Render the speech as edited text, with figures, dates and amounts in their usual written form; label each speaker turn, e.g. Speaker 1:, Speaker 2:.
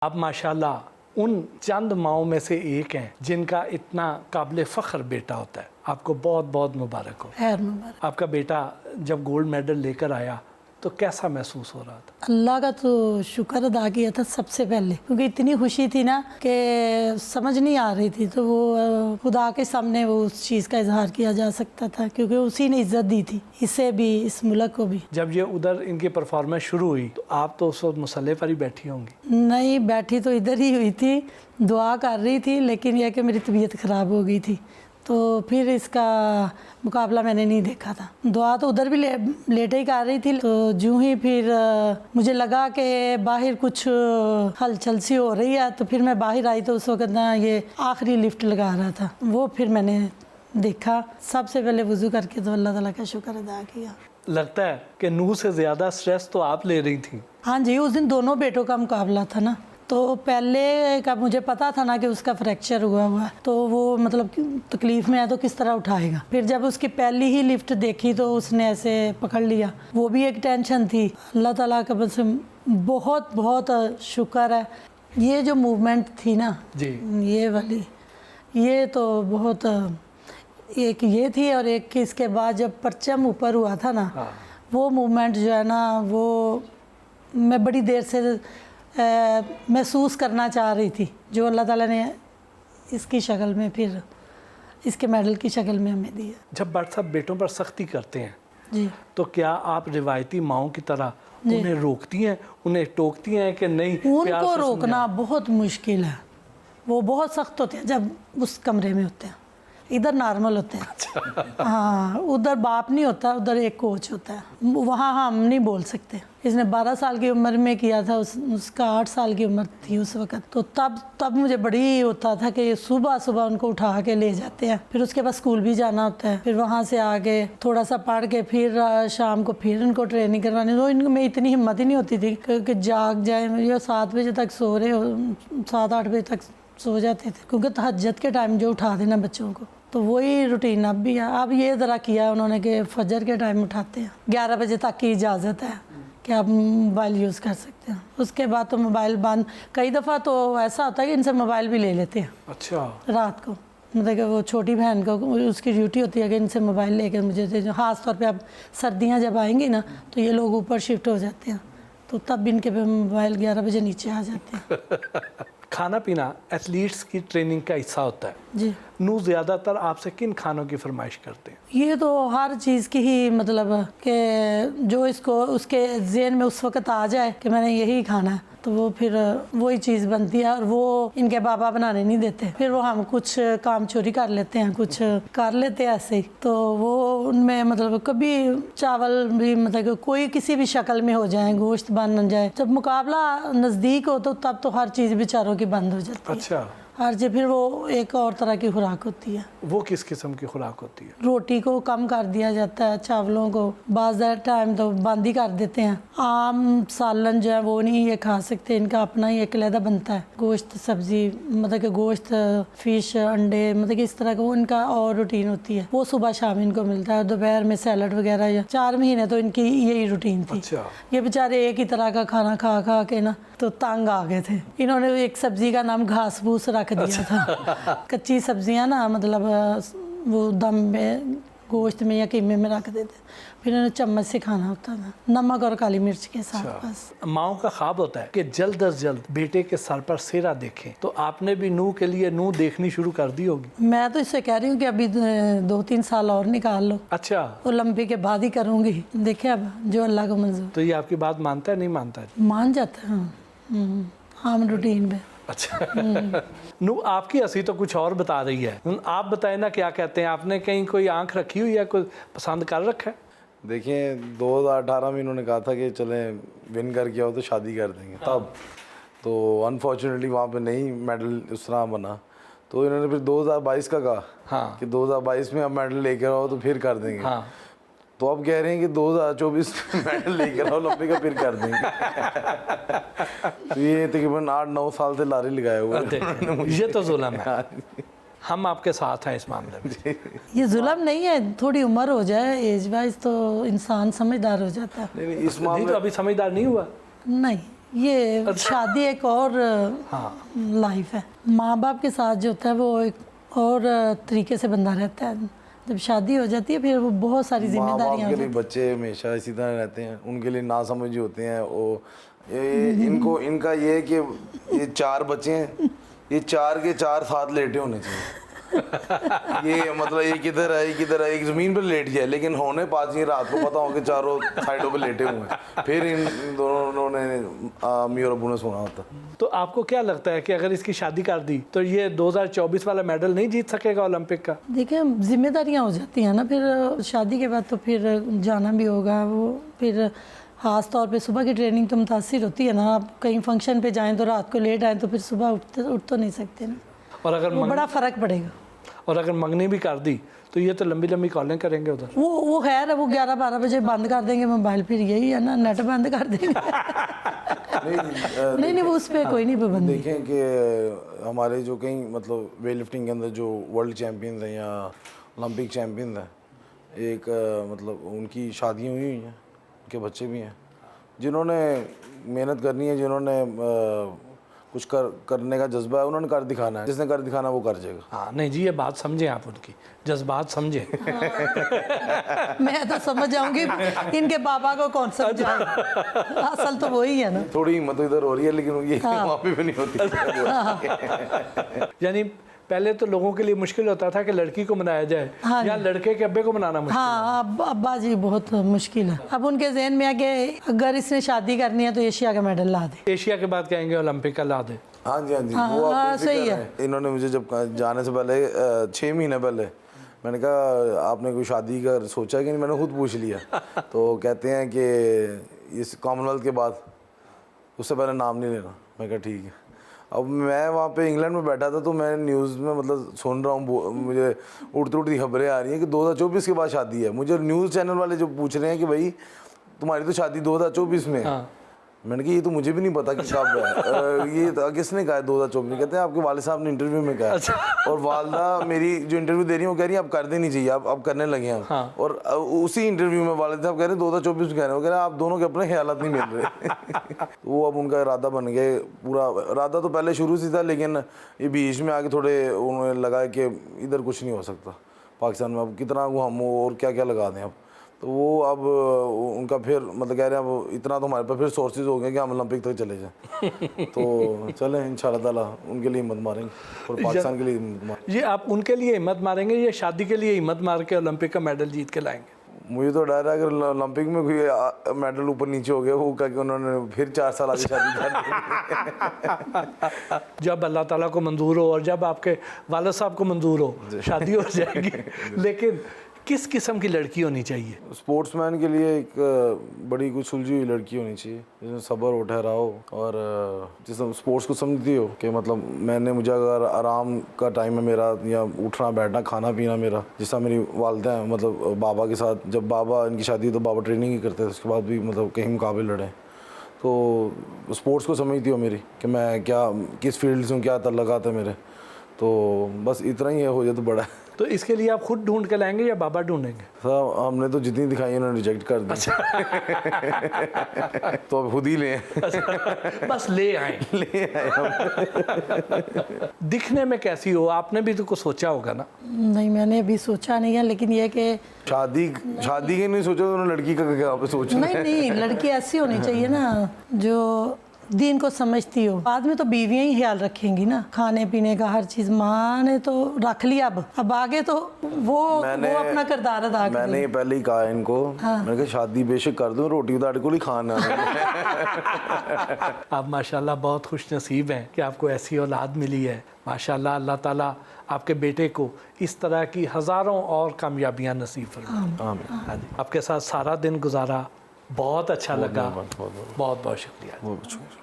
Speaker 1: आप माशाल्लाह उन चंद माओं में से एक हैं जिनका इतना काबिल फ़ख्र बेटा होता है। आपको बहुत बहुत मुबारक हो।
Speaker 2: खैर मुबारक।
Speaker 1: आपका बेटा जब गोल्ड मेडल लेकर आया तो कैसा महसूस हो रहा था?
Speaker 2: अल्लाह का तो शुक्र अदा किया था सबसे पहले, क्योंकि इतनी खुशी थी ना कि समझ नहीं आ रही थी। तो वो खुदा के सामने वो उस चीज़ का इजहार किया जा सकता था, क्योंकि उसी ने इज्जत दी थी, इसे भी, इस मुल्क को भी।
Speaker 1: जब ये उधर इनकी परफॉर्मेंस शुरू हुई तो आप तो उस वक्त मुसल्ले पर ही बैठी होंगी?
Speaker 2: नहीं, बैठी तो इधर ही हुई थी, दुआ कर रही थी, लेकिन यह कि मेरी तबीयत ख़राब हो गई थी, तो फिर इसका मुकाबला मैंने नहीं देखा था। दुआ तो उधर भी लेटे ही कर रही थी। तो यूँ ही फिर मुझे लगा कि बाहर कुछ हलचल सी हो रही है, तो फिर मैं बाहर आई तो उस वक्त ना ये आखिरी लिफ्ट लगा रहा था, वो फिर मैंने देखा। सबसे पहले वज़ू करके तो अल्लाह ताला का शुक्र अदा किया।
Speaker 1: लगता है कि नूह से ज़्यादा स्ट्रेस तो आप ले रही थी।
Speaker 2: हाँ जी, उस दिन दोनों बेटों का मुकाबला था ना, तो पहले का मुझे पता था ना कि उसका फ्रैक्चर हुआ है, तो वो मतलब तकलीफ़ में है तो किस तरह उठाएगा। फिर जब उसकी पहली ही लिफ्ट देखी तो उसने ऐसे पकड़ लिया, वो भी एक टेंशन थी। अल्लाह ताला का बस बहुत बहुत शुक्र है। ये जो मूवमेंट थी ना
Speaker 1: जी,
Speaker 2: ये वाली, ये तो बहुत, एक ये थी और एक इसके बाद जब परचम ऊपर हुआ था ना,
Speaker 1: हाँ।
Speaker 2: वो मूवमेंट जो है ना, वो मैं बड़ी देर से महसूस करना चाह रही थी, जो अल्लाह ताला ने इसकी शक्ल में, फिर इसके मेडल की शक्ल में हमें दिया।
Speaker 1: जब व्हाट्सएप बेटों पर सख्ती करते हैं
Speaker 2: जी,
Speaker 1: तो क्या आप रिवायती माओं की तरह उन्हें रोकती हैं, उन्हें टोकती हैं कि नहीं? प्यार
Speaker 2: उनको
Speaker 1: से
Speaker 2: रोकना बहुत मुश्किल है, वो बहुत सख्त होते हैं जब उस कमरे में होते हैं। इधर नॉर्मल होते हैं। हाँ, उधर बाप नहीं होता, उधर एक कोच होता है, वहाँ हम नहीं बोल सकते। इसने 12 साल की उम्र में किया था, उसका 8 साल की उम्र थी उस वक़्त। तो तब मुझे बड़ी होता था कि सुबह सुबह उनको उठा के ले जाते हैं, फिर उसके बाद स्कूल भी जाना होता है, फिर वहाँ से आके थोड़ा सा पढ़ के फिर शाम को फिर इनको ट्रेनिंग करवानी। तो इनमें इतनी हिम्मत ही नहीं होती थी कि जाग जाए। ये 7 बजे तक सो रहे हो, 7-8 बजे तक सो जाते थे, क्योंकि तहज्जुद के टाइम जो उठा देना बच्चों को, तो वही रूटीन अब भी है। अब ये ज़रा किया उन्होंने कि फजर के टाइम उठाते हैं, 11 बजे तक की इजाज़त है कि आप मोबाइल यूज़ कर सकते हैं। उसके बाद तो मोबाइल बंद। कई दफ़ा तो ऐसा होता है कि इनसे मोबाइल भी ले लेते हैं।
Speaker 1: अच्छा।
Speaker 2: रात को मतलब कि वो छोटी बहन को उसकी ड्यूटी होती है कि इनसे मोबाइल लेकर मुझे दे दो। ख़ास तौर पे अब सर्दियाँ जब आएंगी ना, तो ये लोग ऊपर शिफ्ट हो जाते हैं, तो तब इनके पे मोबाइल 11 बजे नीचे आ जाते हैं।
Speaker 1: खाना पीना एथलीट्स की ट्रेनिंग का हिस्सा होता है
Speaker 2: जी।
Speaker 1: नू ज़्यादातर आपसे किन खानों की फरमाइश करते हैं?
Speaker 2: ये तो हर चीज़ की ही मतलब कि जो इसको उसके ज़हन में उस वक़्त आ जाए कि मैंने यही खाना है, तो वो फिर वही चीज़ बनती है। और वो इनके बाबा बनाने नहीं देते, फिर वो हम कुछ काम चोरी कर लेते हैं, कुछ कर लेते हैं ऐसे ही। तो वो उनमें मतलब कभी चावल भी मतलब कि कोई किसी भी शक्ल में हो जाए, गोश्त बन जाए। जब मुकाबला नज़दीक हो तो तब तो हर चीज़ बेचारों की बंद हो जाती है।
Speaker 1: अच्छा,
Speaker 2: हर चीज़। फिर वो एक और तरह की खुराक होती है।
Speaker 1: वो किस किस्म की खुराक होती है?
Speaker 2: रोटी को कम कर दिया जाता है, चावलों को बाज़ टाइम तो बंद ही कर देते हैं। आम सालन जो है वो नहीं ये खा सकते, इनका अपना ही एक अलहदा बनता है। गोश्त, सब्ज़ी, मतलब कि गोश्त, फ़िश, अंडे, मतलब कि इस तरह का वो इनका और रूटीन होती है। वो सुबह शाम इनको मिलता है। दोपहर में सैलड वगैरह, या 4 महीने तो इनकी यही रूटीन थी।
Speaker 1: अच्छा।
Speaker 2: ये बेचारे एक ही तरह का खाना खा खा के ना तो तंग आ गए थे। इन्होंने एक सब्ज़ी का नाम घास फूस रख दिया था। कच्ची सब्जियां ना, मतलब वो दम में, गोश्त में या कीमे में रख देते, फिर इन्हें चम्मच से खाना होता था, नमक और काली मिर्च के साथ। बस
Speaker 1: माओं का ख्वाब होता है कि जल्द अज जल्द बेटे के सर पर सेहरा देखें, तो आपने भी नू के लिए नू देखनी शुरू कर दी होगी?
Speaker 2: मैं तो इससे कह रही हूँ कि अभी 2-3 साल और निकाल लो।
Speaker 1: अच्छा,
Speaker 2: ओलंपिक के बाद ही करूँगी, देखिए अब जो अल्लाह को मंजूर।
Speaker 1: तो ये आपकी बात मानता है नहीं मानता है?
Speaker 2: मान जाता है। हम रूटीन में।
Speaker 1: अच्छा। नू आपकी हंसी तो कुछ और बता रही है, आप बताएं ना क्या कहते हैं? आपने कहीं कोई आंख रखी हुई है, कोई पसंद कर रखा है?
Speaker 3: देखिए 2018 में इन्होंने कहा था कि चलें विन करके आओ तो शादी कर देंगे, तब तो अनफॉर्चुनेटली वहाँ पे नहीं मेडल उस तरह बना, तो इन्होंने फिर 2022 का कहा। हाँ। कि 2022 में अब मेडल लेकर आओ तो फिर कर देंगे। हाँ। तो अब कह रहे हैं कि 2024 में मेडल लेकर आओ ओलंपिक का, फिर कर देंगे। तो ये तकरीबन 8-9 साल से लारे लगाए हुए।
Speaker 1: ये तो जुल्म है। हम आपके साथ हैं इस मामले में।
Speaker 2: ये जुल्म नहीं है, थोड़ी उम्र हो जाए एज वाइज तो इंसान समझदार हो जाता है।
Speaker 3: नहीं, इस
Speaker 1: नहीं तो अभी समझदार नहीं हुआ।
Speaker 2: नहीं, ये शादी एक और लाइफ है। माँ बाप के साथ जो होता है वो एक और तरीके से बंदा रहता है। जब शादी हो जाती है फिर वो बहुत सारी
Speaker 3: माँ
Speaker 2: जिम्मेदारियाँ
Speaker 3: बाप
Speaker 2: हो
Speaker 3: के लिए
Speaker 2: जाती
Speaker 3: बच्चे हमेशा इसी तरह रहते हैं, उनके लिए नासमझ होते हैं। वो इनका ये है कि ये 4 बच्चे हैं, ये 4 के 4 साथ लेटे होने चाहिए। ये मतलब एक इधर है एक इधर है, एक जमीन पर लेट गया, लेकिन होने 5 ही रात को पता हो कि चारों साइडों पे लेटे हुए हैं। फिर इन दोनों ने अम्मी और अब्बू ने सोना होता।
Speaker 1: तो आपको क्या लगता है कि अगर इसकी शादी कर दी तो ये 2024 वाला मेडल नहीं जीत सकेगा ओलंपिक का?
Speaker 2: देखिए जिम्मेदारियाँ हो जाती हैं ना, फिर शादी के बाद तो फिर जाना भी होगा। वो फिर ख़ास तौर पे सुबह की ट्रेनिंग तो मुतासिर होती है ना। आप कहीं फंक्शन पे जाएं तो रात को लेट आएँ तो फिर सुबह उठ तो नहीं सकते ना,
Speaker 1: और अगर
Speaker 2: वो बड़ा फ़र्क पड़ेगा।
Speaker 1: और अगर मंगनी भी कर दी तो ये तो लंबी लंबी कॉलें करेंगे उधर।
Speaker 2: वो खैर है, वो 11-12 बजे बंद कर देंगे मोबाइल, फिर यही है ना, नेट बंद कर देंगे। नहीं वो उस पर कोई नहीं पाबंदी।
Speaker 3: देखें कि हमारे जो कई मतलब वेट लिफ्टिंग के अंदर जो वर्ल्ड चैम्पियंस हैं या ओलंपिक चैम्पियंस हैं, एक मतलब उनकी शादियाँ हुई हैं, उनके बच्चे भी हैं। जिन्होंने मेहनत करनी है, जिन्होंने कुछ करने का जज्बा है, उन्होंने कर दिखाना है। जिसने कर दिखाना वो कर जाएगा।
Speaker 1: हाँ नहीं जी, ये बात समझें आप, उनकी जज्बात समझें।
Speaker 2: मैं तो समझ जाऊंगी, इनके पापा को कौन समझाए। असल तो वही है ना।
Speaker 3: थोड़ी हिम्मत इधर हो रही है, लेकिन ये वहाँ पे भी नहीं होती।
Speaker 1: यानी पहले तो लोगों के लिए मुश्किल होता था कि लड़की को मनाया जाए,
Speaker 2: हाँ
Speaker 1: या लड़के के अब्बे को मनाना मुश्किल।
Speaker 2: हाँ अब अब्बा जी बहुत मुश्किल है। अब उनके जहन में है कि अगर इसने शादी करनी है तो एशिया का मेडल ला दे।
Speaker 1: एशिया के बाद कहेंगे ओलंपिक का ला दे।
Speaker 3: हाँ जी वो आप
Speaker 2: सही है।
Speaker 3: इन्होंने मुझे जब जाने से पहले 6 महीने पहले मैंने कहा आपने कोई शादी का सोचा कि नहीं, मैंने खुद पूछ लिया। तो कहते हैं कि इस कॉमनवेल्थ के बाद उससे पहले नाम नहीं लेना। मैं कहा ठीक है। अब मैं वहाँ पे इंग्लैंड में बैठा था तो मैं न्यूज़ में मतलब सुन रहा हूँ, मुझे उड़ती उड़ती खबरें आ रही हैं कि 2024 के बाद शादी है। मुझे न्यूज़ चैनल वाले जो पूछ रहे हैं कि भाई तुम्हारी तो शादी 2024 में है। मैंने कहा ये तो मुझे भी नहीं पता कि कब है। ये किसने कहा है 2024 में? कहते हैं आपके वाले साहब ने इंटरव्यू में कहा। और वालदा मेरी जो इंटरव्यू दे रही है वो कह रही है अब कर देनी चाहिए, अब करने लगे हैं।
Speaker 1: हाँ।
Speaker 3: और उसी इंटरव्यू में वाले साहब कह रहे हैं 2024 में कह रहे हैं, वो कह रहे हैं आप दोनों के अपने ख्यालात नहीं मिल रहे। वो अब उनका इरादा बन गए। पूरा इरादा तो पहले शुरू से था, लेकिन ये बीच में आके थोड़े उन्हें लगा कि इधर कुछ नहीं हो सकता पाकिस्तान में, अब कितना हम और क्या क्या लगा दें। अब तो वो अब उनका फिर मतलब कह रहे हैं अब इतना तो हमारे पास फिर सोर्सेज हो गए कि हम ओलंपिक तक चले जाएं। तो चलें इंशाल्लाह ताला उनके लिए हिम्मत मारेंगे और पाकिस्तान के लिए हिम्मत मारेंगे।
Speaker 1: ये आप उनके लिए हिम्मत मारेंगे, ये शादी के लिए हिम्मत मार के ओलंपिक का मेडल जीत के लाएंगे?
Speaker 3: मुझे तो डर है अगर ओलंपिक में कोई मेडल ऊपर नीचे हो गया, वो क्या कि उन्होंने फिर 4 साल आगे शादी कर दी।
Speaker 1: जब अल्लाह ताला को मंजूर हो और जब आपके वालिद साहब को मंजूर हो शादी हो जाएगी। लेकिन किस किस्म की लड़की होनी चाहिए?
Speaker 3: स्पोर्ट्समैन के लिए एक बड़ी कुछ सुलझी हुई लड़की होनी चाहिए, जिसमें सब्र हो, ठहराओ और जिसमें स्पोर्ट्स को समझती हो कि मतलब मुझे अगर आराम का टाइम है मेरा, या उठना बैठना खाना पीना मेरा, जिस तरह मेरी वालदा हैं मतलब बाबा के साथ, जब बाबा इनकी शादी हुई तो बाबा ट्रेनिंग ही करते थे, उसके बाद भी मतलब कहीं मुकाबले लड़े। तो स्पोर्ट्स को समझती हो मेरी कि मैं क्या किस फील्ड से हूँ, क्या तल्लुकात है मेरे। तो बस इतना ही है, हो जाए तो बड़ा है।
Speaker 1: तो इसके लिए आप खुद ढूंढ के लाएंगे या बाबा ढूंढेंगे?
Speaker 3: सर हमने तो जितनी दिखाई उन्होंने रिजेक्ट कर दी। तो अब खुद ही ले
Speaker 1: बस ले आए। दिखने में कैसी हो, आपने भी तो कुछ सोचा होगा ना?
Speaker 2: नहीं मैंने अभी सोचा नहीं है, लेकिन ये कि
Speaker 3: शादी के नहीं सोचा तो उन्होंने लड़की का क्या सोचा?
Speaker 2: नहीं लड़की ऐसी होनी चाहिए ना जो दीन को समझती हो। बाद में तो बीवियां ही ख्याल रखेंगी ना, खाने पीने का हर चीज। माँ ने तो रख लिया, अब आगे तो वो अपना किरदार अदा करेगी।
Speaker 3: मैंने पहले ही कहा इनको, मैंने कहा शादी बेशक कर दूं, रोटी तो आटे को ही खाना।
Speaker 1: आप माशाल्लाह बहुत खुश नसीब हैं कि आपको ऐसी औलाद मिली है। माशाल्लाह अल्लाह ताला आपके बेटे को इस तरह की हज़ारों और कामयाबियाँ नसीब फरमाए। आपके साथ सारा दिन गुजारा, बहुत अच्छा लगा। बहुत बहुत शुक्रिया।